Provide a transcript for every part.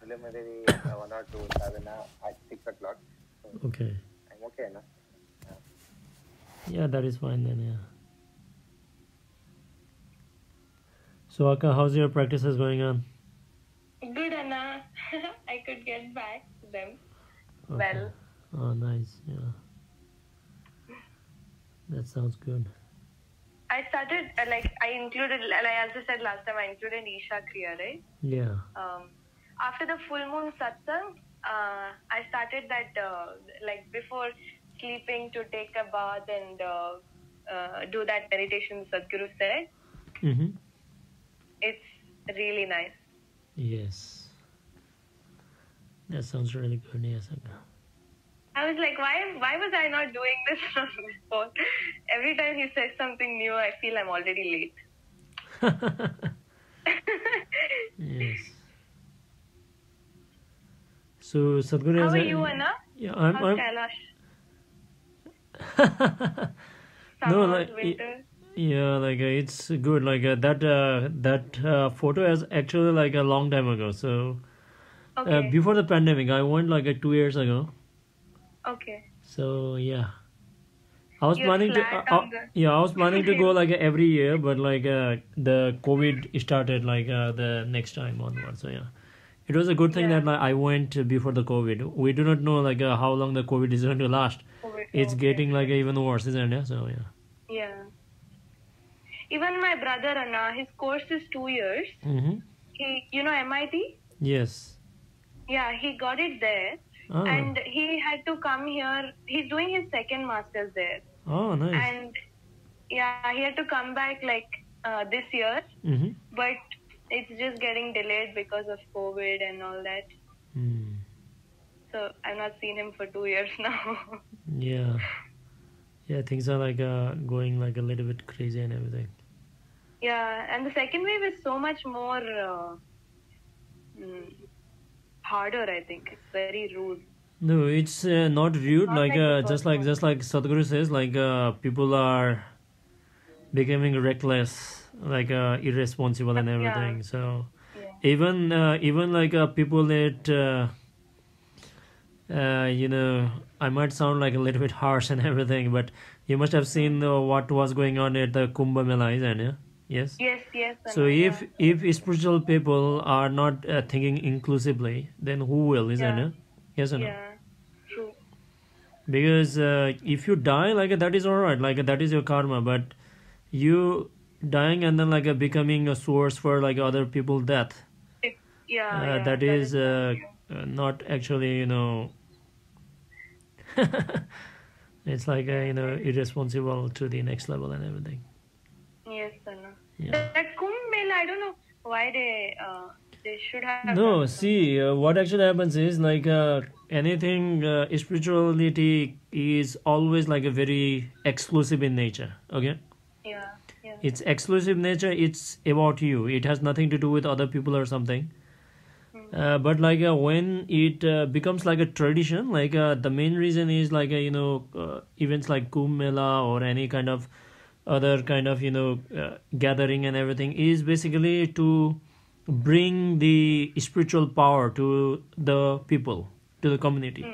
preliminary 1 or 2 sadhana at 6 o'clock. So Okay. I'm okay, no? Yeah, that is fine then. Yeah. So Akka, how's your practices going on? Good, Anna. I could get back to them. Okay. Well. Oh, nice. Yeah. That sounds good. I started, I included, as I said last time, I included Isha Kriya, right? Yeah. After the full moon satsang, I started that, before sleeping to take a bath and do that meditation Sadhguru said. Mm-hmm. It's really nice. Yes. That sounds really good. Yes, Akka. I was like, why was I not doing this before? Every time he says something new, I feel I'm already late. Yes. So Sadhguru How has are you, Anna? Yeah, How's I'm Kailash? No, Summer, like winter? yeah, like it's good. Like that photo is actually like a long time ago. So Okay. before the pandemic, I went like 2 years ago. Okay. So yeah, I was You're planning to flat on the... yeah, I was planning to go like every year, but like the COVID started like the next time onward. So yeah, it was a good thing Yeah. that like I went before the COVID. We do not know like how long the COVID is going to last. COVID, It's okay. getting like even worse, isn't it? So yeah. Yeah. Even my brother, Anna, his course is 2 years. Mm-hmm. He, MIT? Yes. Yeah, he got it there. Ah. And he had to come here. He's doing his second master's there. Oh, nice. And yeah, he had to come back this year. Mm-hmm. But it's just getting delayed because of COVID and all that. Mm. So I've not seen him for 2 years now. Yeah. Yeah, things are like going like a little bit crazy and everything. Yeah, and the second wave is so much more harder, I think. It's very rude. No, it's not rude. Not Like like the just first like one. just like Sadhguru says, like people are becoming reckless, like irresponsible and everything. Yeah. So Yeah. even like people that I might sound like a little bit harsh and everything, but you must have seen what was going on at the Kumbh Mela, isn't it? Yes. Yes. So Anna, if spiritual people are not thinking inclusively, then who will, isn't Yeah. it? Yes or no? Yeah, true. Because if you die, like that is alright, like that is your karma. But you dying and then like becoming a source for like other people's death, Yeah, that is not actually it's like irresponsible to the next level and everything. Yes, Anna. Yeah. That Kumbh Mela, I don't know why they should have. No, done see, what actually happens is like anything spirituality is always like a very exclusive in nature. Okay, Yeah. it's exclusive nature. It's about you. It has nothing to do with other people or something. But like when it becomes like a tradition, like the main reason is like events like Kumbh Mela or any kind of other kind of gathering and everything is basically to bring the spiritual power to the people, to the community.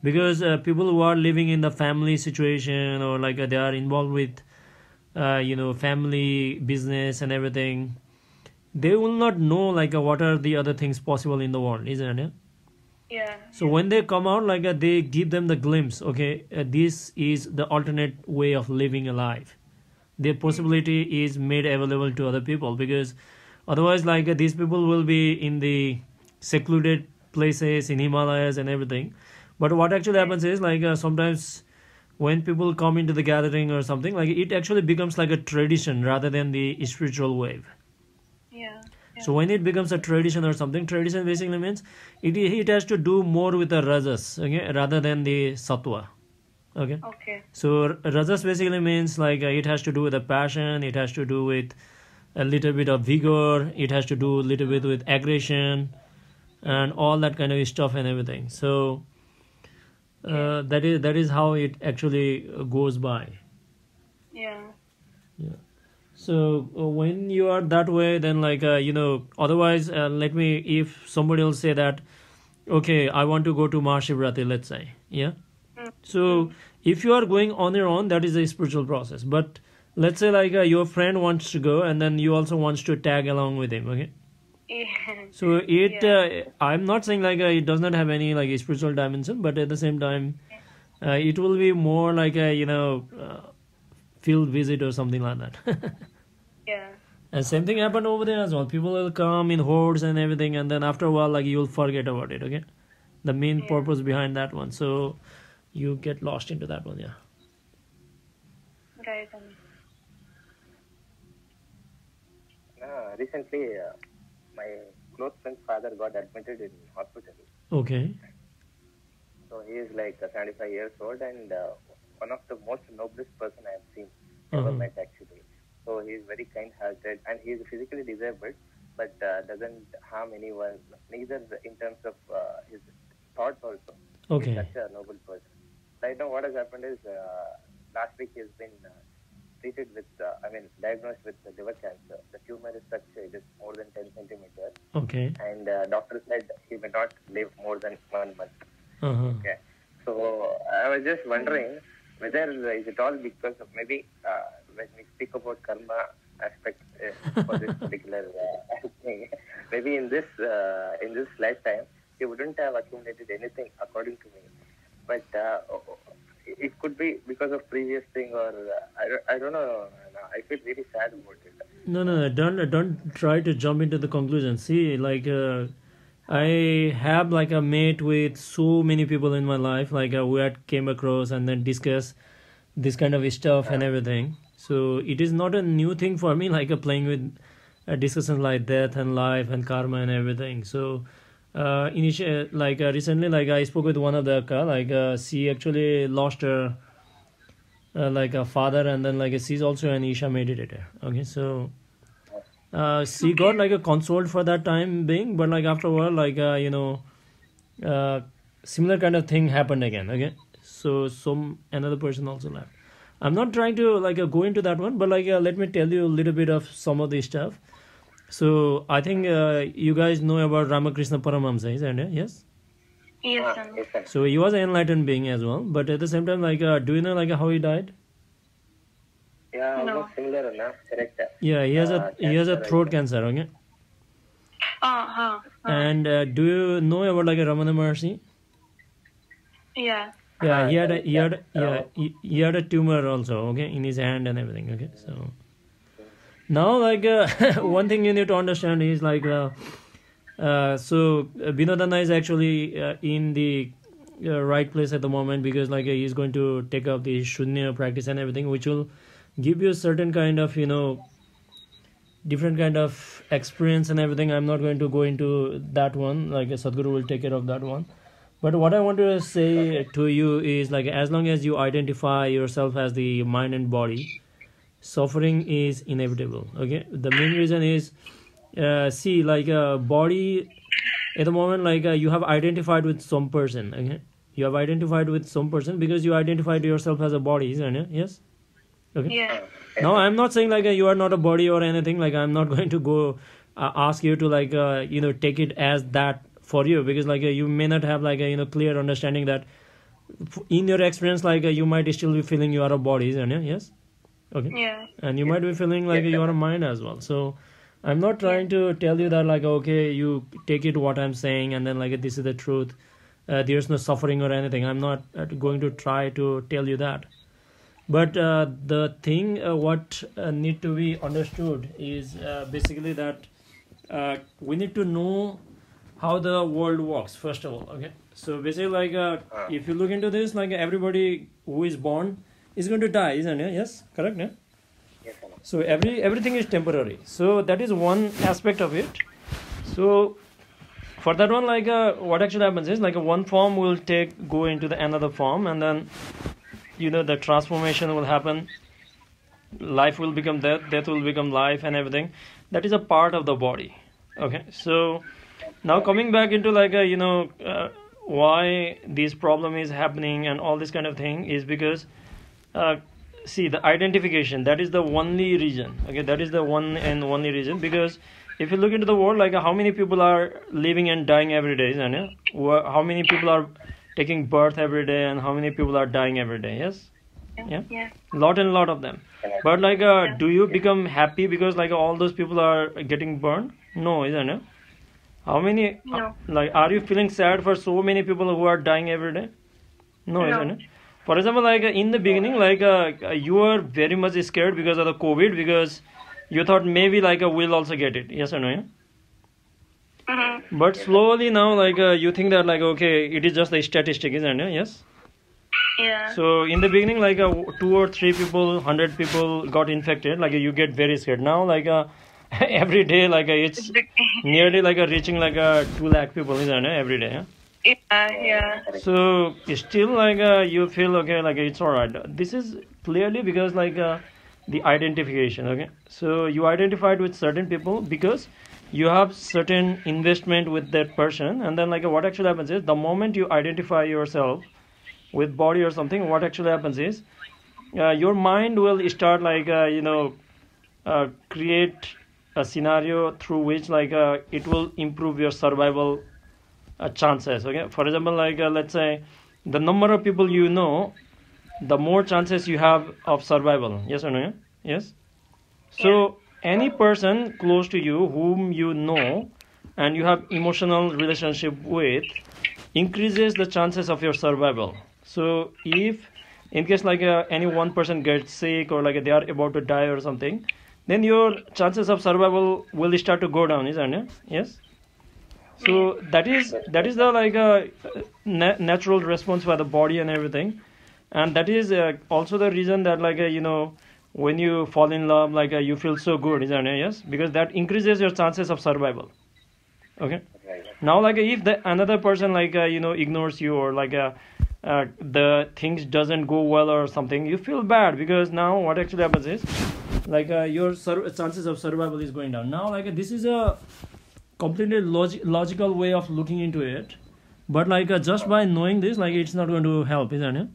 Because people who are living in the family situation or like they are involved with family business and everything, they will not know like what are the other things possible in the world, isn't it? Yeah. So when they come out, like they give them the glimpse. Okay, this is the alternate way of living a life. Their possibility is made available to other people, because otherwise like these people will be in the secluded places in Himalayas and everything. But what actually happens is like sometimes when people come into the gathering or something, like it actually becomes like a tradition rather than the spiritual wave. Yeah. So when it becomes a tradition or something, tradition basically means it has to do more with the rajas, okay, rather than the sattva. Okay. Okay. So rajas basically means like it has to do with the passion, it has to do with a little bit of vigor, it has to do a little bit with aggression and all that kind of stuff and everything. So that is how it actually goes by. Yeah. Yeah. So when you are that way, then like otherwise, let me, if somebody else say that, okay, I want to go to Mahashivratri, let's say, yeah. So if you are going on your own, that is a spiritual process. But let's say like your friend wants to go, and then you also wants to tag along with him, okay. So I'm not saying like it does not have any like spiritual dimension, but at the same time, it will be more like a field visit or something like that. Yeah. And same thing happened over there as well. People will come in hordes and everything, and then after a while, like you'll forget about it. Okay, the main purpose behind that one, so you get lost into that one. Yeah. Right. Recently, my close friend's father got admitted in hospital. Okay. So he is like 75 years old and one of the most noblest person I have seen ever met actually. So he is very kind-hearted and he is physically disabled, but doesn't harm anyone, neither in terms of his thoughts also. Okay. He's such a noble person. Right now what has happened is last week he has been treated with, diagnosed with liver cancer. The tumor is such, it is more than 10 centimeters. Okay. And doctor said he may not live more than 1 month. Okay. So I was just wondering whether is it all because of maybe when we speak about karma aspect for this particular thing, maybe in this lifetime he wouldn't have accumulated anything according to me, but it could be because of previous thing or I don't know. I feel really sad about it. No, don't try to jump into the conclusion. See, like I have like a mate with so many people in my life, like we had came across and then discuss this kind of stuff and everything. So it is not a new thing for me, like playing with discussions like death and life and karma and everything. So recently, like I spoke with one of the Akka, like she actually lost her like a father, and then like she's also an Isha meditator. Okay, so she got like a consoled for that time being, but like after a while, like similar kind of thing happened again. Okay, so another person also left. I'm not trying to like go into that one, but like let me tell you a little bit of some of the stuff. So I think you guys know about Ramakrishna Paramahamsa, isn't it? Yes. Yes, sir. So he was an enlightened being as well, but at the same time, like do you know like how he died? Yeah, almost similar, na? Correct. Yeah, he has a throat cancer. Okay. And do you know about like a Ramana Maharshi? Yeah. Yeah, he had a tumor also, okay, in his hand and everything, okay. So now like one thing you need to understand is like so Binodana is actually in the right place at the moment, because like he's going to take up the Shunya practice and everything, which will give you a certain kind of different kind of experience and everything. I'm not going to go into that one, like Sadhguru will take care of that one. But what I want to say to you is like, as long as you identify yourself as the mind and body, suffering is inevitable. Okay, the main reason is see, like a body at the moment, like you have identified with some person. Okay, you have identified with some person because you identified yourself as a body, isn't it? Yes. Okay. Yeah. Now I'm not saying like you are not a body or anything. Like I'm not going to go ask you to like take it as that for you, because like you may not have like a clear understanding that in your experience, like you might still be feeling you are a body, isn't it? Yes. Okay. Yeah. And you might be feeling like you are a mind as well. So I'm not trying to tell you that like, okay, you take it what I'm saying and then like this is the truth, there's no suffering or anything. I'm not going to try to tell you that. But the thing what need to be understood is basically that we need to know how the world works, first of all. Okay, so basically like if you look into this, like everybody who is born is going to die, isn't it? Yes, correct, yeah? Yes, sir. So everything is temporary, so that is one aspect of it. So for that one, like what actually happens is like one form will go into the another form, and then the transformation will happen. Life will become death, death will become life, and everything. That is a part of the body. Okay, so now coming back into like why this problem is happening and all this kind of thing is because see, the identification, that is the only reason. Okay, that is the one and only reason. Because if you look into the world, like how many people are living and dying every day, isn't it? How many people are taking birth every day, and how many people are dying every day? Yes. Yeah. Lot and lot of them. But like, do you become happy because like all those people are getting burned? No, isn't it? How many? No. Like, are you feeling sad for so many people who are dying every day? No, No. isn't it? For example, like in the beginning, like you were very much scared because of the COVID, because you thought maybe like we'll also get it. Yes or no? Yeah? Mm-hmm. But slowly now, like you think that like okay, it is just a statistic, isn't it? Yes. Yeah. So in the beginning, like 2 or 3 people, 100 people got infected. Like you get very scared. Now, like every day, like it's nearly like reaching like 2 lakh people, isn't it? Every day. Yeah? Yeah. So still like you feel okay, like it's alright. This is clearly because like the identification. Okay, so you identified with certain people because you have certain investment with that person, and then like what actually happens is the moment you identify yourself with body or something, what actually happens is your mind will start like create a scenario through which like it will improve your survival chances. Okay, for example, like let's say the number of people you know, the more chances you have of survival. Yes or no? Yeah? Yes. So any person close to you whom you know and you have emotional relationship with increases the chances of your survival. So if in case like any one person gets sick or like they are about to die or something, then your chances of survival will start to go down, isn't it? Yes. So that is the like natural response by the body and everything, and that is also the reason that like when you fall in love, like you feel so good, isn't it? Yes, because that increases your chances of survival. Okay. Now like if the another person like ignores you, or like the things doesn't go well or something, you feel bad, because now what actually happens is like your chances of survival is going down. Now like this is a completely logical way of looking into it, but like just by knowing this, like it's not going to help, isn't it?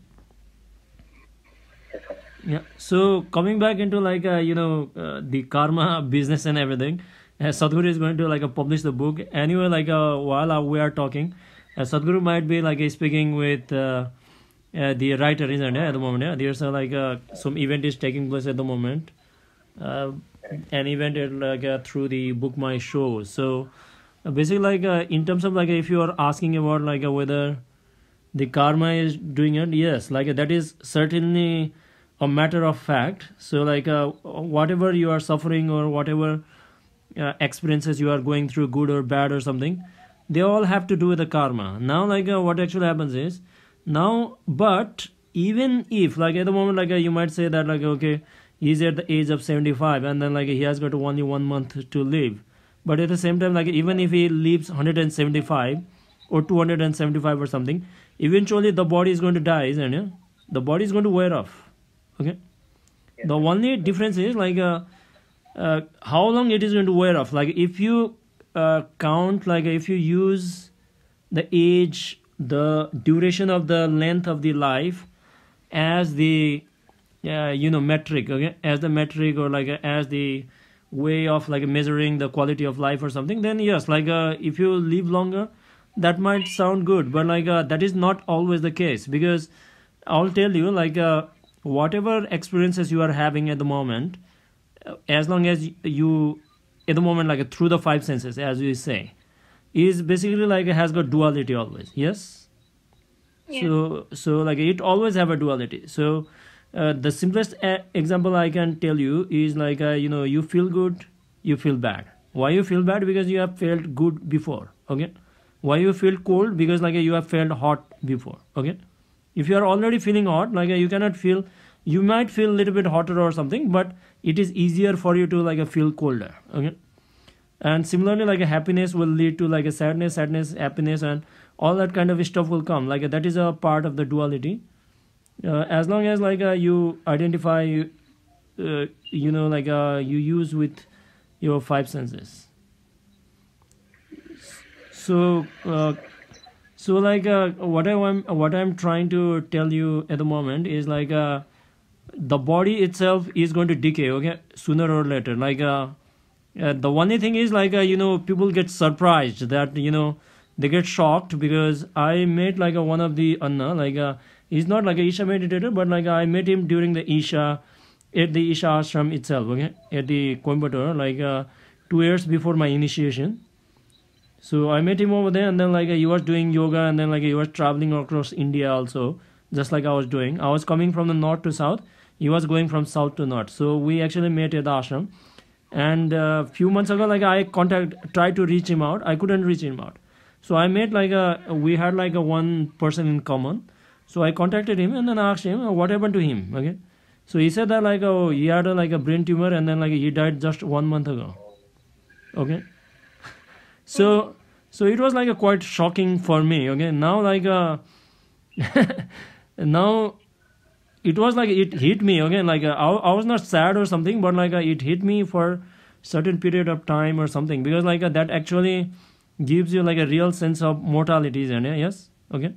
Yeah. So coming back into like the karma business and everything, Sadhguru is going to like publish the book anyway. Like while we are talking, Sadhguru might be like speaking with the writer, isn't it? At the moment, yeah. There's like some event is taking place at the moment. An event like through the Book My Show. So basically like in terms of like if you are asking about like whether the karma is doing it, yes, like that is certainly a matter of fact. So like whatever you are suffering or whatever experiences you are going through, good or bad or something, they all have to do with the karma. Now like what actually happens is now, but even if like at the moment like you might say that like okay, he's at the age of 75 and then like he has got only 1 month to live, but at the same time like even if he lives 175 or 275 or something, eventually the body is going to die, isn't it? The body is going to wear off. Okay. The only difference is like how long it is going to wear off. Like if you count, like if you use the age, the duration of the length of the life as the metric, okay, as the metric, or like as the way of like measuring the quality of life or something, then yes, like if you live longer, that might sound good, but like that is not always the case, because I'll tell you like whatever experiences you are having at the moment, as long as you at the moment like through the 5 senses, as we say, is basically like has got duality always. Yes. So like it always have a duality. So the simplest example I can tell you is like you feel good, you feel bad. Why you feel bad? Because you have felt good before. Okay. Why you feel cold? Because like you have felt hot before. Okay. If you are already feeling hot, like you cannot feel, you might feel a little bit hotter or something, but it is easier for you to like feel colder. Okay. And similarly, like a happiness will lead to like a sadness, happiness, and all that kind of stuff will come. Like that is a part of the duality. As long as like you identify, you use with your 5 senses. So like what I'm trying to tell you at the moment is like the body itself is going to decay, okay, sooner or later. Like the only thing is like people get surprised that they get shocked because I met like one of the Anna, like he's not like a Isha meditator, but like I met him during the Isha at the Isha ashram itself, okay, at the Coimbatore, like 2 years before my initiation. So I met him over there, and then like he was doing yoga, and then like he was traveling across India also, just like I was doing. I was coming from the north to south. He was going from south to north. So we actually met at the ashram. And a few months ago, like I tried to reach him out. I couldn't reach him out. So I met like we had like a one person in common. So I contacted him and then asked him what happened to him. Okay. So he said that like he had like a brain tumor and then like he died just 1 month ago. Okay. So it was like a quite shocking for me. Okay. Now like now it was like it hit me, okay, like I was not sad or something, but like it hit me for certain period of time or something, because like that actually gives you like a real sense of mortality, isn't it? Yes. Okay.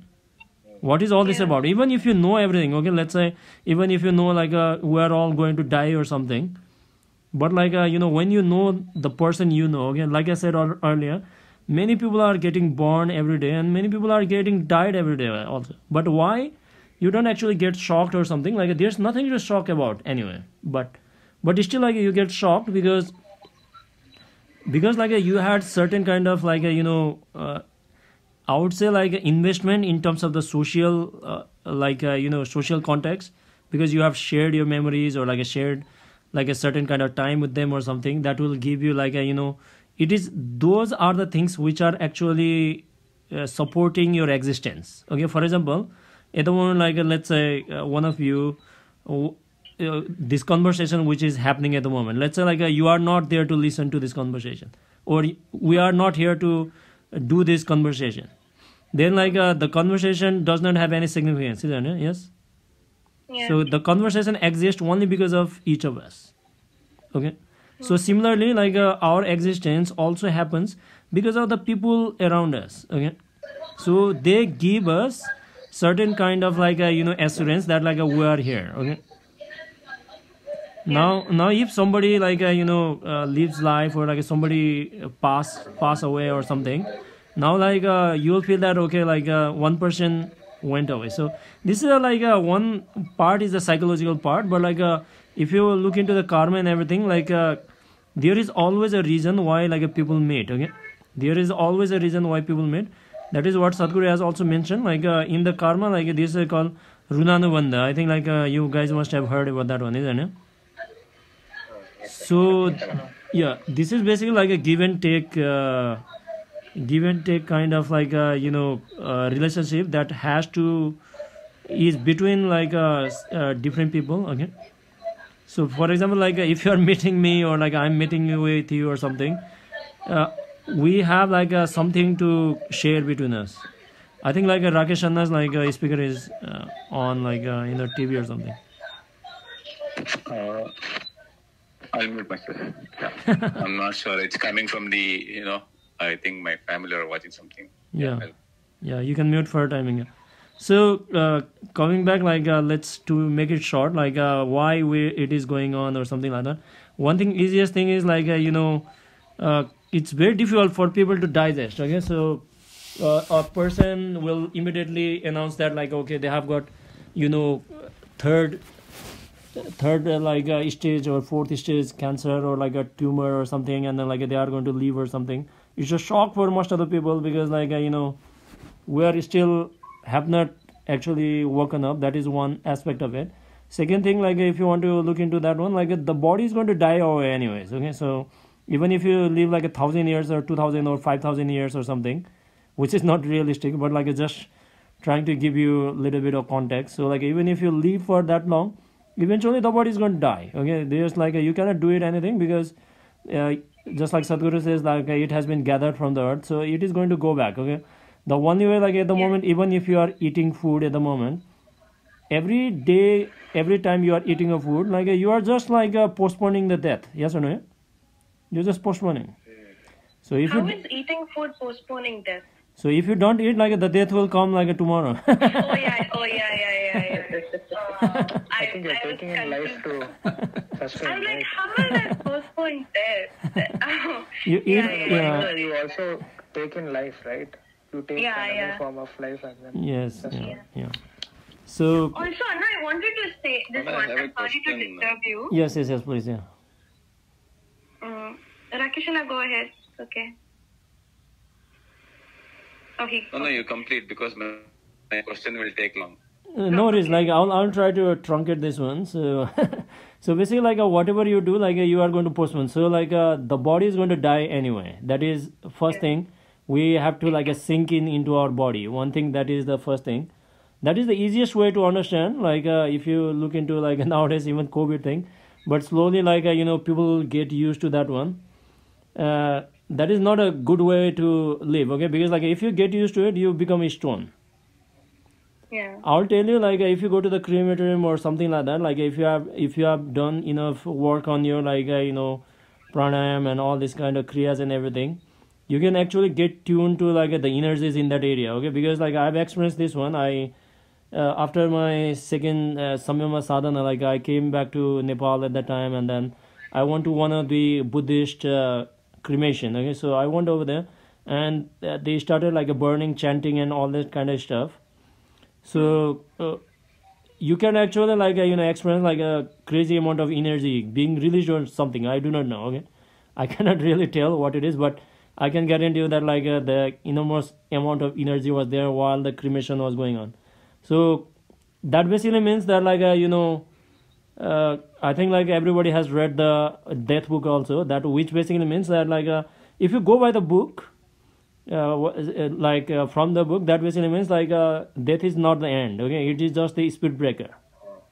What is all this about? Even if you know everything, okay, let's say even if you know like we are all going to die or something, but like when you know the person okay, like I said earlier, many people are getting born every day and many people are getting died every day also. But why you don't actually get shocked or something? Like there's nothing to shock about anyway, but still like you get shocked because like you had certain kind of like I would say like investment in terms of the social social context, because you have shared your memories or like a shared like a certain kind of time with them or something that will give you like it is, those are the things which are actually supporting your existence. Okay, for example, at the moment, like let's say one of you, this conversation which is happening at the moment, let's say like you are not there to listen to this conversation, or we are not here to do this conversation, then like the conversation does not have any significance, isn't it? Yes. Yeah. So the conversation exists only because of each of us. Okay. So similarly, like our existence also happens because of the people around us. Okay. So they give us certain kind of like assurance that like we are here. Okay. Now if somebody like lives life, or like somebody pass away or something, now like you'll feel that okay, like one person went away. So this is like one part is the psychological part, but like if you look into the karma and everything, like there is always a reason why like people meet. Okay, there is always a reason why people meet. That is what Sadhguru has also mentioned, like in the karma, like this is called Runanubandha. I think like you guys must have heard about that one, isn't it? So yeah, this is basically like a give and take kind of like relationship that is between like different people. Okay. So for example, like if you are meeting me, or like I'm meeting with you or something, we have like something to share between us. I think like Rakesh Khanna's like speaker is on like TV or something. I'll mute myself. Yeah. I'm not sure. It's coming from the I think my family are watching something. Yeah, you can mute for a timing. So coming back, like let's to make it short, like why it is going on or something like that. One thing, easiest thing is like it's very difficult for people to digest. Okay, so a person will immediately announce that like okay, they have got third stage or fourth stage cancer, or like a tumor or something, and then like they are going to leave or something. It's a shock for most of the people, because like we are still have not actually woken up. That is one aspect of it. Second thing, like if you want to look into that one, like the body is going to die away anyways. Okay, so even if you live like 1,000 years or 2,000 or 5,000 years or something, which is not realistic, but like just trying to give you a little bit of context. So like even if you live for that long, eventually the body is going to die. Okay, there's like you cannot do it anything, because just like Sadhguru says, like it has been gathered from the earth, so it is going to go back. Okay, the only way, like at the moment, even if you are eating food at the moment, every day, every time you are eating a food, like you are just like postponing the death. Yes or no? You're just postponing. So if How is eating food postponing death? So if you don't eat, like the death will come like tomorrow. Oh yeah. I think you're taking in life to sustain. I'm like, Right? how will I postpone death? You eat, Yeah. You also take in life, right? You take another form of life and then Yes, sustain. yeah. So Also, Anna, I wanted to say this Anna, I one. have a I'm sorry to question. disturb you. yes, please, yeah. Rakesh, Anna, go ahead. Okay. Okay. No, you complete because my question will take long. No worries. Like I'll try to truncate this one. So, so basically, like whatever you do, like you are going to postpone. So like the body is going to die anyway. That is first thing. We have to like sink into our body. One thing, that is the first thing. That is the easiest way to understand. Like if you look into like nowadays even COVID thing, but slowly like people get used to that one. That is not a good way to live. Okay, because like if you get used to it, you become a stone. Yeah. I'll tell you, like if you go to the crematorium or something like that, like if you have done enough work on your like pranayam and all this kind of kriyas and everything, you can actually get tuned to like the energies in that area. Okay, because like I've experienced this one. I after my second samyama sadhana, like I came back to Nepal at that time, and then I went to one of the Buddhist cremation. Okay, so I went over there, and they started like a burning, chanting, and all that kind of stuff. So you can actually like experience like a crazy amount of energy being released or something. I do not know. Okay, I cannot really tell what it is, but I can guarantee you that like the enormous amount of energy was there while the cremation was going on. So that basically means that like I think like everybody has read the death book also. That which basically means that like if you go by the book. From the book, that basically means like death is not the end. Okay, it is just the speed breaker.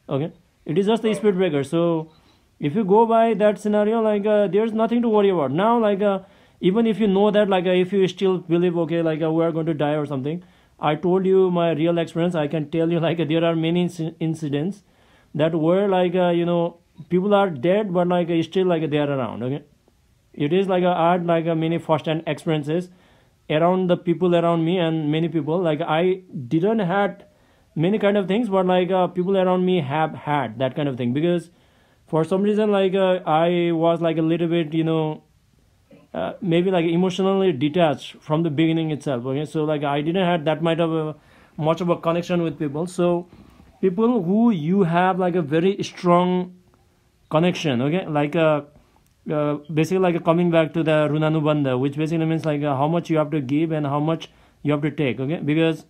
Okay, it is just the speed breaker. So if you go by that scenario, like there's nothing to worry about now. Like even if you know that like if you still believe, okay, like we are going to die or something, I told you my real experience. I can tell you like there are many incidents that where like people are dead but like still like they are around. Okay, it is like I had like many first-hand experiences around the people around me, and many people like I didn't had many kind of things, but like people around me have had that kind of thing, because for some reason like I was like a little bit maybe like emotionally detached from the beginning itself. Okay, so like I didn't have that much of a connection with people. So people who you have like a very strong connection, okay, like basically like coming back to the Runanubandha, which basically means like how much you have to give and how much you have to take. Okay, because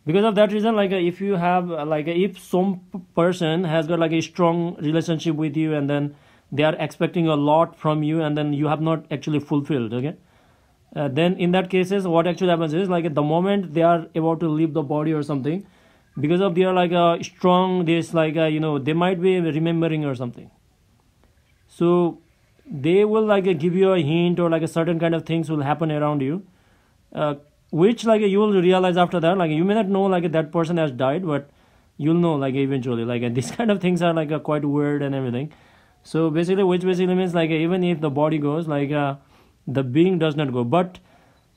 of that reason, like if you have like if some person has got like a strong relationship with you, and then they are expecting a lot from you, and then you have not actually fulfilled. Okay, then in that cases what actually happens is like at the moment they are about to leave the body or something, because of their like strong this like they might be remembering or something. So they will like give you a hint, or like a certain kind of things will happen around you, which like you will realize after that. Like you may not know like that person has died, but you'll know like eventually. Like these kind of things are like quite weird and everything. So basically, which basically means like even if the body goes, like the being does not go, but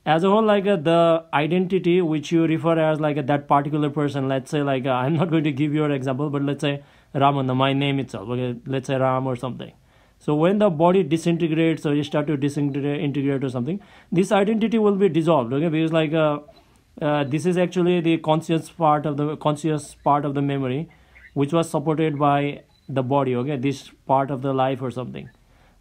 as a whole, like the identity which you refer as like that particular person. Let's say like I'm not going to give you an example, but let's say Ramana, my name itself. Okay, let's say Ram or something. So when the body disintegrates or you start to disintegrate or something, this identity will be dissolved. Okay, because like this is actually the conscious part of the memory, which was supported by the body. Okay, this part of the life or something.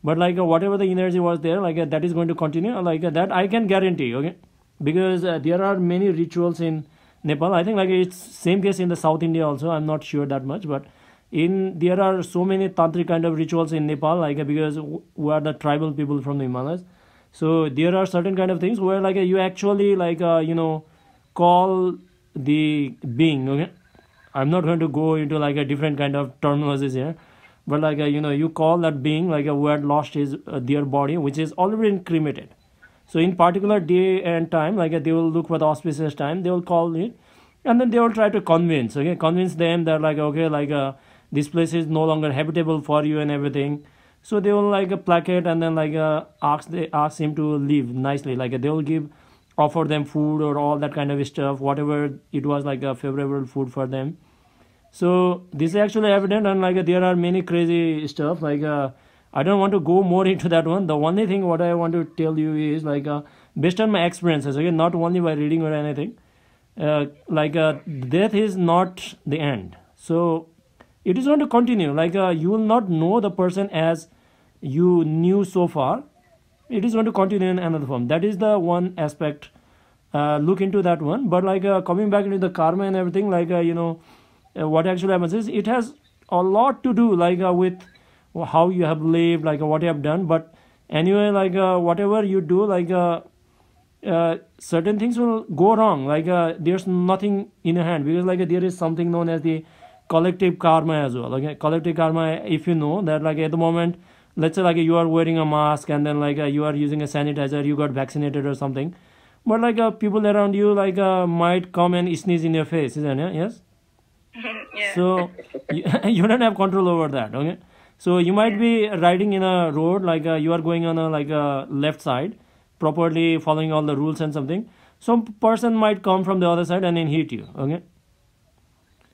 But like whatever the energy was there, like that is going to continue. Like that I can guarantee. Okay, because there are many rituals in Nepal. I think like it's same case in the South India also. I'm not sure that much, but there are so many tantric kind of rituals in Nepal, like because we are the tribal people from the Himalayas. So there are certain kind of things where like you actually like call the being. Okay, I'm not going to go into like a different kind of terminologies here, but like you call that being like who had lost his their body, which is already been cremated. So in particular day and time, like they will look for the auspicious time, they will call it, and then they will try to convince them that like okay, like this place is no longer habitable for you and everything. So they will like placate and then like ask him to leave nicely. Like they will give offer them food or all that kind of stuff, whatever it was like a favorable food for them. So this is actually evident, and like there are many crazy stuff. Like I don't want to go more into that one. The only thing what I want to tell you is like based on my experiences, okay, not only by reading or anything. Death is not the end. So it is going to continue. Like you will not know the person as you knew so far. It is going to continue in another form. That is the one aspect. Look into that one. But like coming back into the karma and everything, like what actually happens is it has a lot to do like with how you have lived, like what you have done. But anyway, like whatever you do, like certain things will go wrong. Like there's nothing in your hand, because like there is something known as the collective karma as well. Okay, collective karma, if you know that, like at the moment, let's say like you are wearing a mask and then like you are using a sanitizer, you got vaccinated or something, but like people around you like might come and sneeze in your face, isn't it? Yes. Yeah. So you don't have control over that. Okay, so you might be riding in a road, like you are going on a like a left side, properly following all the rules and something. Some person might come from the other side and then hit you. Okay,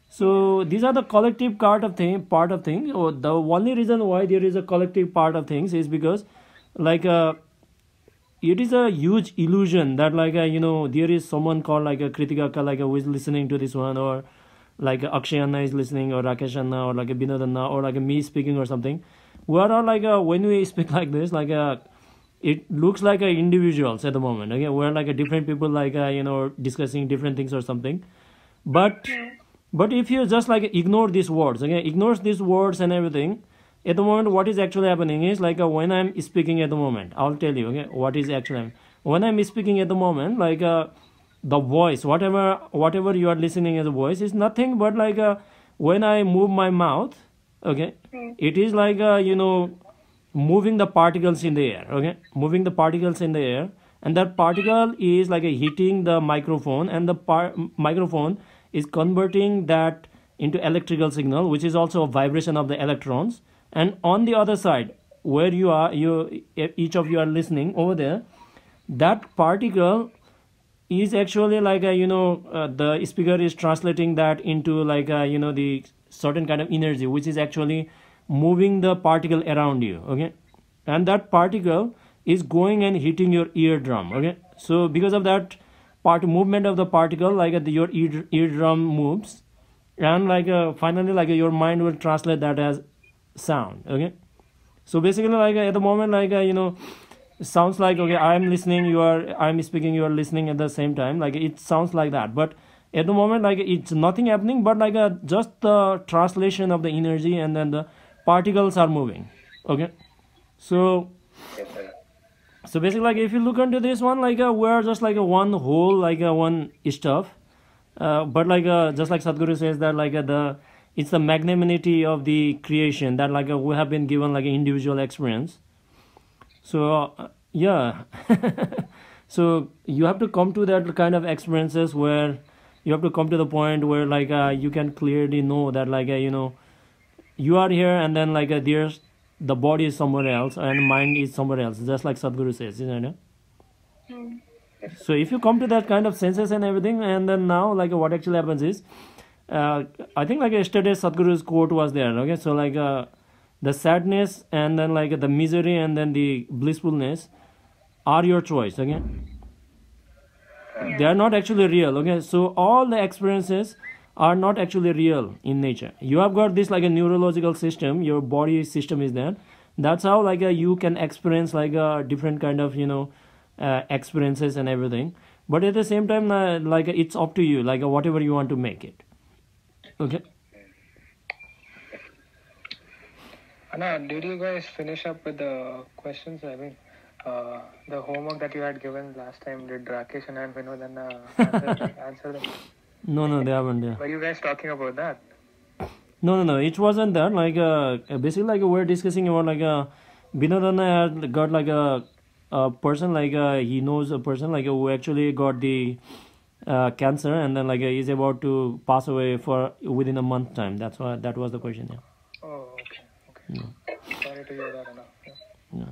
so these are the collective part of things. Or the only reason why there is a collective part of things is because like it is a huge illusion that like there is someone called like a Kritika like who is listening to this one, or like Akshay Anna is listening, or Rakesh Anna, or like a Binod Anna, or like me speaking or something. We are all like when we speak like this, like it looks like individuals at the moment. Okay, we're like different people, like discussing different things or something. But if you just like ignore these words, okay, ignores these words and everything, at the moment what is actually happening is like when I'm speaking at the moment, I'll tell you, okay, what is actually happening. When I'm speaking at the moment, like the voice, whatever you are listening as a voice, is nothing but like when I move my mouth, okay, it is like moving the particles in the air, okay, moving the particles in the air, and that particle is like hitting the microphone, and the microphone is converting that into electrical signal, which is also a vibration of the electrons. And on the other side, where each of you are listening over there, that particle is actually like the speaker is translating that into like the certain kind of energy, which is actually moving the particle around you. Okay, and that particle is going and hitting your eardrum. Okay, so because of that movement of the particle, like your eardrum moves, and like finally like your mind will translate that as sound. Okay, so basically like at the moment, like sounds like, okay, I'm listening, I'm speaking, you are listening at the same time, like it sounds like that. But at the moment, like it's nothing happening, but like just the translation of the energy, and then the particles are moving. Okay, so basically like if you look into this one, like we're just like one whole, like one stuff, but like just like Sadhguru says that like it's the magnanimity of the creation that like we have been given like an individual experience. So yeah, so you have to come to that kind of experiences where you have to come to the point where like you can clearly know that like you are here, and then like there's the body is somewhere else and mind is somewhere else, just like Sadhguru says, isn't it? So if you come to that kind of senses and everything, and then now like what actually happens is I think like yesterday Sadhguru's quote was there. Okay, so like the sadness and then like the misery and then the blissfulness are your choice. Okay, they are not actually real. Okay, so all the experiences are not actually real in nature. You have got this like a neurological system, your body system is there. That's how like you can experience like a different kind of experiences and everything. But at the same time, like it's up to you, like whatever you want to make it. Okay. Anna, did you guys finish up with the questions? I mean, the homework that you had given last time, did Rakesh and Vinod answer them? No, they haven't. Yeah. Were you guys talking about that? No. It wasn't that. Like basically, like we're discussing about like Vinod had got like a person, like he knows a person like who actually got the cancer, and then like he's about to pass away for within a month time. That's why that was the question. Yeah. Oh, okay. Yeah. Sorry to hear that, Anna. Yeah.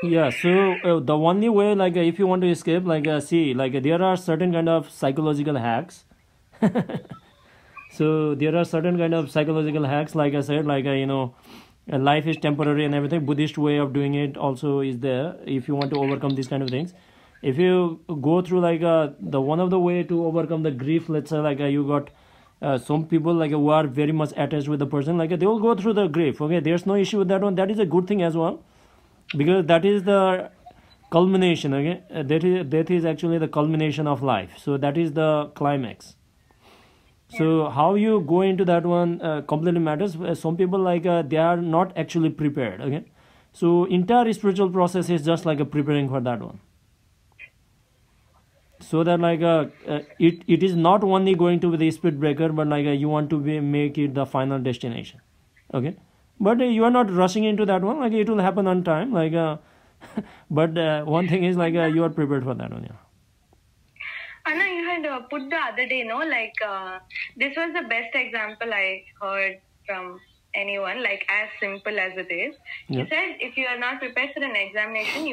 Yeah, so the only way, like, if you want to escape, like, see, like, there are certain kind of psychological hacks. So there are certain kind of psychological hacks, like I said, like, life is temporary and everything. Buddhist way of doing it also is there if you want to overcome these kind of things. If you go through, like, the one of the way to overcome the grief, let's say, like, you got some people, like, who are very much attached with the person, like, they will go through the grief. Okay, there's no issue with that one. That is a good thing as well, because that is the culmination. Okay, that is actually the culmination of life. So that is the climax. So how you go into that one completely matters. Some people, like, they are not actually prepared. Okay, so entire spiritual process is just like a preparing for that one. So that, like, it is not only going to be the speed breaker, but, like, you want to make it the final destination. Okay, but you are not rushing into that one. Like, it will happen on time. Like, but one thing is, like, you are prepared for that one. Yeah. Anna, you had put the other day, no, like, this was the best example I heard from anyone, like, as simple as it is. Yeah. You said if you are not prepared for an examination,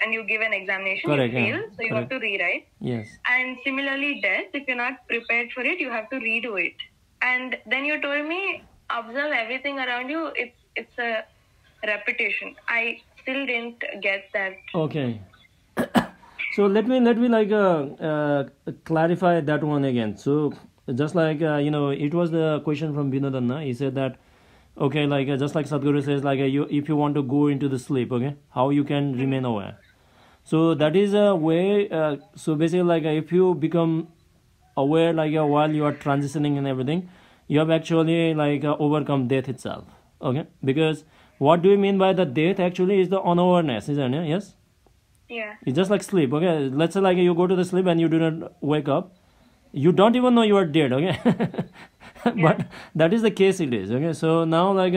and you give an examination, Correct, you yeah. fail, so you Correct. have to rewrite. Yes. And similarly, death, if you're not prepared for it, you have to redo it. And then you told me, observe everything around you. It's a repetition. I still didn't get that. Okay. So let me like clarify that one again. So just like it was the question from Binodanna. He said that, okay, like just like Sadhguru says, like if you want to go into the sleep, okay, how you can remain aware. So that is a way. So basically, like if you become aware, like while you are transitioning and everything, you have actually like overcome death itself. Okay, because what do you mean by the death? Actually, is the unawareness, isn't it? Yes. Yeah. It's just like sleep. Okay, let's say like you go to the sleep and you do not wake up, you don't even know you are dead. Okay, but that is the case. It is okay. So now like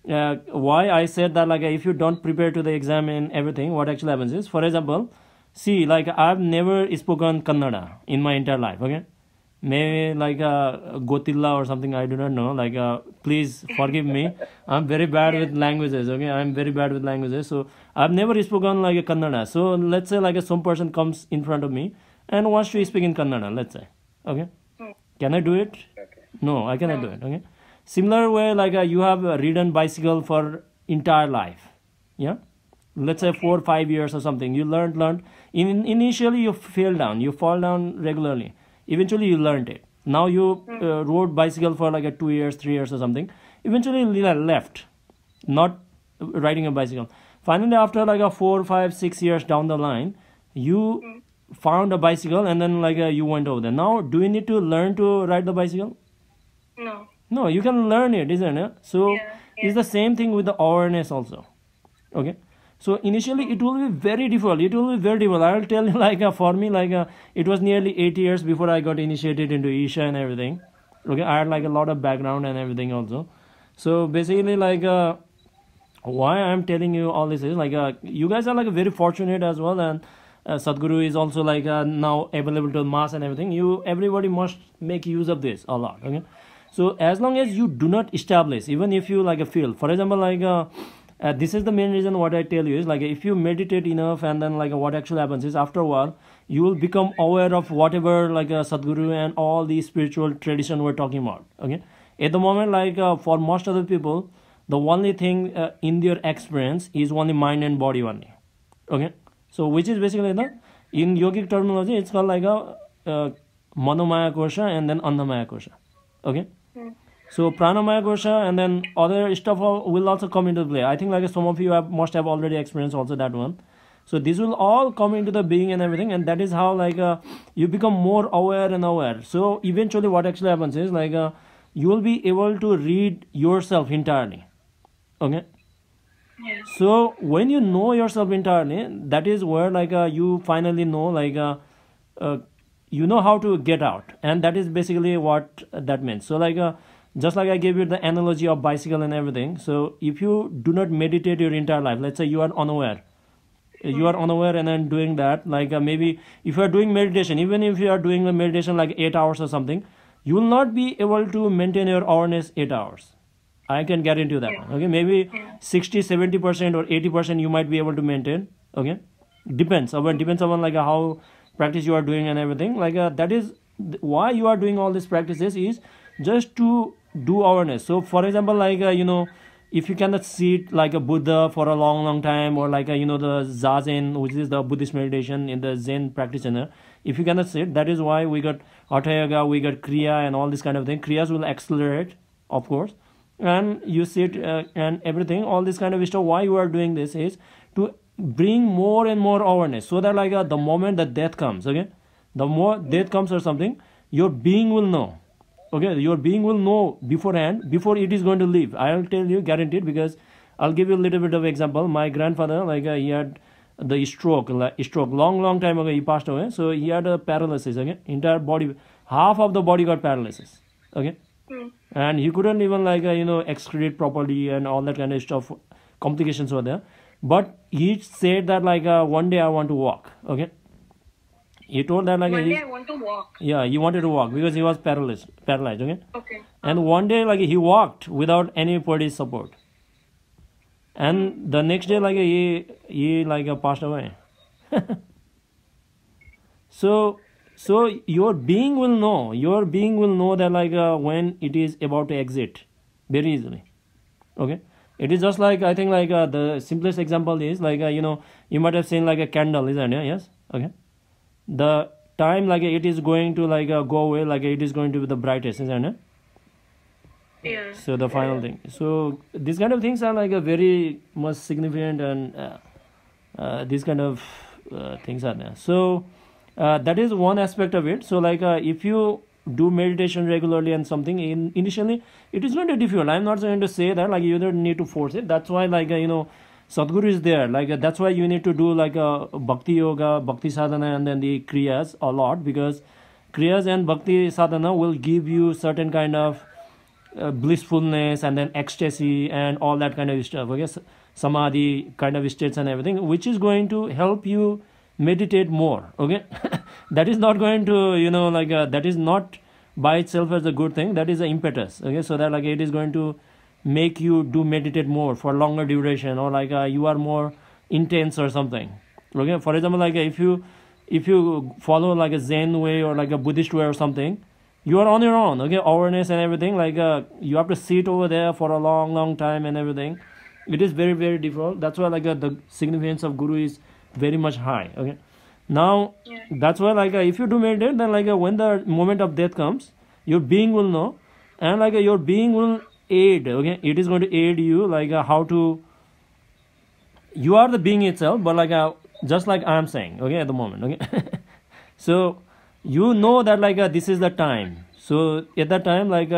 why I said that, like if you don't prepare to the exam and everything, what actually happens is, for example, see, like I've never spoken Kannada in my entire life. Okay, maybe like Gotilla or something, I do not know. Like please forgive me. I'm very bad with languages. Okay, I'm very bad with languages. So I've never spoken like a Kannada. So let's say like some person comes in front of me and wants to speak in Kannada. Let's say, okay, can I do it? Okay. No, I cannot do it. Okay. Similar way, like you have ridden bicycle for entire life. Yeah. Let's say 4 or 5 years or something. You learned. Initially you fall down regularly. Eventually you learned it. Now you rode bicycle for like 2 years, 3 years or something. Eventually you left, not riding a bicycle. Finally, after like 4, 5, 6 years down the line, you found a bicycle and then like you went over there. Now, do you need to learn to ride the bicycle? No. No, you can learn it, isn't it? So it's the same thing with the awareness also. Okay. So initially it will be very difficult. I'll tell you, like for me, like it was nearly 8 years before I got initiated into Isha and everything. Okay, I had like a lot of background and everything also. So basically, like why I'm telling you all this is like you guys are like very fortunate as well, and Sadhguru is also like now available to mass and everything. Everybody must make use of this a lot. Okay, so as long as you do not establish, even if you like feel, for example, like this is the main reason what I tell you is like if you meditate enough and then like what actually happens is after a while you will become aware of whatever like Sadhguru and all the spiritual tradition we're talking about. Okay, at the moment, like for most other people, the only thing in their experience is only mind and body only. Okay, so which is basically in yogic terminology it's called like a manomaya kosha and then annamaya kosha. Okay. So pranamaya kosha and then other stuff will also come into play. I think like some of you must have already experienced also that one. So this will all come into the being and everything, and that is how like you become more aware and aware. So eventually what actually happens is like you will be able to read yourself entirely. Okay. Yeah. So when you know yourself entirely, that is where like you finally know like you know how to get out, and that is basically what that means. So like just like I gave you the analogy of bicycle and everything. So if you do not meditate your entire life, let's say you are unaware, and then doing that, like maybe if you are doing meditation, even if you are doing the meditation like 8 hours or something, you will not be able to maintain your awareness 8 hours. I can guarantee you that one. Okay, maybe 60-70% or 80% you might be able to maintain. Okay, depends on like how practice you are doing and everything. Like that is why you are doing all these practices, is just to do awareness. So for example, like if you cannot sit like a Buddha for a long time, or like the Zazen, which is the Buddhist meditation in the Zen practitioner, if you cannot sit, that is why we got Hatha Yoga, we got Kriya and all this kind of thing. Kriyas will accelerate, of course, and you sit and everything, all this kind of stuff. Why you are doing this is to bring more and more awareness, so that like the moment that death comes, okay, the more death comes or something, your being will know. Okay, your being will know beforehand, before it is going to leave. I'll tell you, guaranteed, because I'll give you a little bit of example. My grandfather, like he had the stroke, long time ago he passed away. So he had a paralysis, okay, entire body, half of the body got paralysis, okay, and he couldn't even like excrete properly and all that kind of stuff. Complications were there, but he said that like one day I want to walk, okay. He told that like one day I want to walk. Yeah, he wanted to walk because he was paralyzed, okay. Okay. And one day like he walked without anybody's support, and the next day like he like passed away. so your being will know that like when it is about to exit very easily, okay. It is just like, I think like the simplest example is like you might have seen like a candle, isn't it? Yes, okay. The time like it is going to like go away, like it is going to be the brightest, isn't it? Yeah. So the final thing. So these kind of things are like a very much significant, and these kind of things are there. So that is one aspect of it. So like if you do meditation regularly and something, initially it is going to be difficult. I'm not going to say that like you don't need to force it. That's why like Sadhguru is there. Like that's why you need to do like a bhakti yoga, bhakti sadhana, and then the kriyas a lot, because kriyas and bhakti sadhana will give you certain kind of blissfulness and then ecstasy and all that kind of stuff. Okay, samadhi kind of states and everything, which is going to help you meditate more. Okay, that is not going to like that is not by itself as a good thing. That is an impetus. Okay, so that like it is going to make you do meditate more for longer duration, or like you are more intense or something. Okay, for example, like if you follow like a Zen way or like a Buddhist way or something, you are on your own. Okay, awareness and everything, like you have to sit over there for a long time and everything. It is very, very difficult. That's why like the significance of Guru is very much high. Okay, now that's why like if you do meditate, then like when the moment of death comes, your being will know, and like your being will aid. Okay, it is going to aid you like how to, you are the being itself, but like just like I am saying, okay, at the moment. Okay, so you know that like this is the time. So at that time like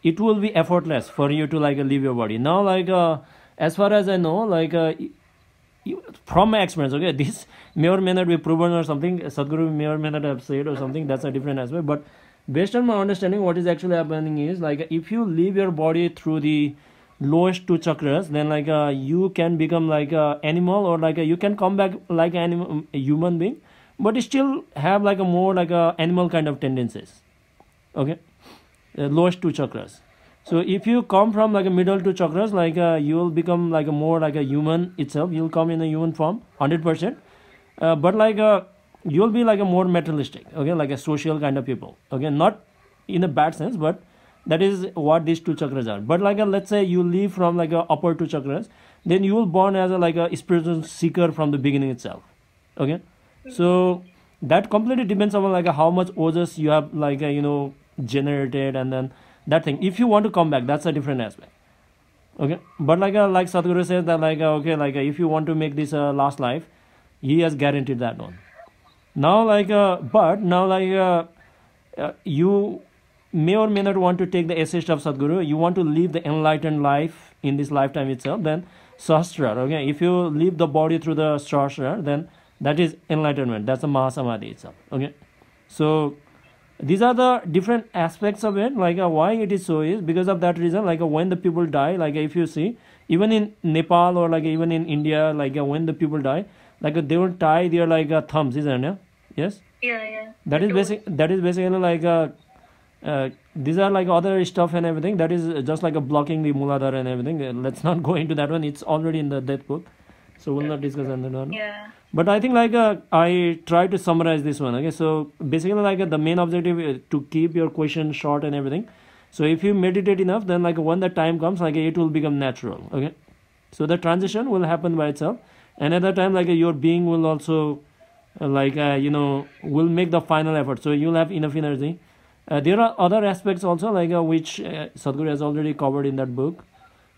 it will be effortless for you to like leave your body. Now like as far as I know, like from my experience, okay, this may or may not be proven or something, Sadhguru may or may not have said or something, that's a different aspect, but based on my understanding, what is actually happening is like if you leave your body through the lowest two chakras, then like you can become like a animal, or like you can come back like a human being, but still have like a more like a animal kind of tendencies. Okay, lowest two chakras. So if you come from like a middle two chakras, like you will become like a more like a human itself. You'll come in a human form, 100%. But like you'll be like a more materialistic, okay, like a social kind of people. Okay, not in a bad sense, but that is what these two chakras are. But like let's say you leave from like a upper two chakras, then you will born as a like a spiritual seeker from the beginning itself. Okay, so that completely depends on like how much ojas you have like generated, and then that thing. If you want to come back, that's a different aspect. Okay, but like Sadhguru says that like okay, like if you want to make this last life, he has guaranteed that one. Now like but now like you may or may not want to take the assist of Sadhguru. You want to live the enlightened life in this lifetime itself, then Sahasrara. Okay, if you leave the body through the Sahasrara, then that is enlightenment. That's a Mahasamadhi itself. Okay, so these are the different aspects of it. Like why it is so is because of that reason. Like when the people die, like if you see, even in Nepal or like even in India, like when the people die, like they will tie their like thumbs, isn't it? Yes. Yeah. That is basically like these are like other stuff and everything. That is just like a blocking the Muladhara and everything. Let's not go into that one. It's already in the death book, so we'll not discuss on that one. Yeah. But I think like I try to summarize this one. Okay, so basically like the main objective is to keep your question short and everything. So if you meditate enough, then like when the time comes, like it will become natural. Okay, so the transition will happen by itself. And at that time, like your being will also will make the final effort. So you'll have enough energy. There are other aspects also like which Sadhguru has already covered in that book.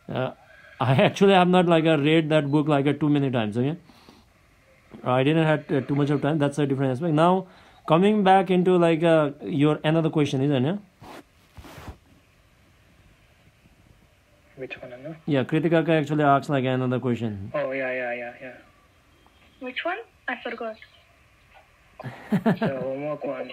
I actually have not like read that book like too many times. Okay, I didn't have too much of time. That's a different aspect. Now coming back into like your another question, isn't it? Which one, Anna? Yeah, Kritika actually asks like another question. Oh, yeah. Which one? I forgot. The homework one.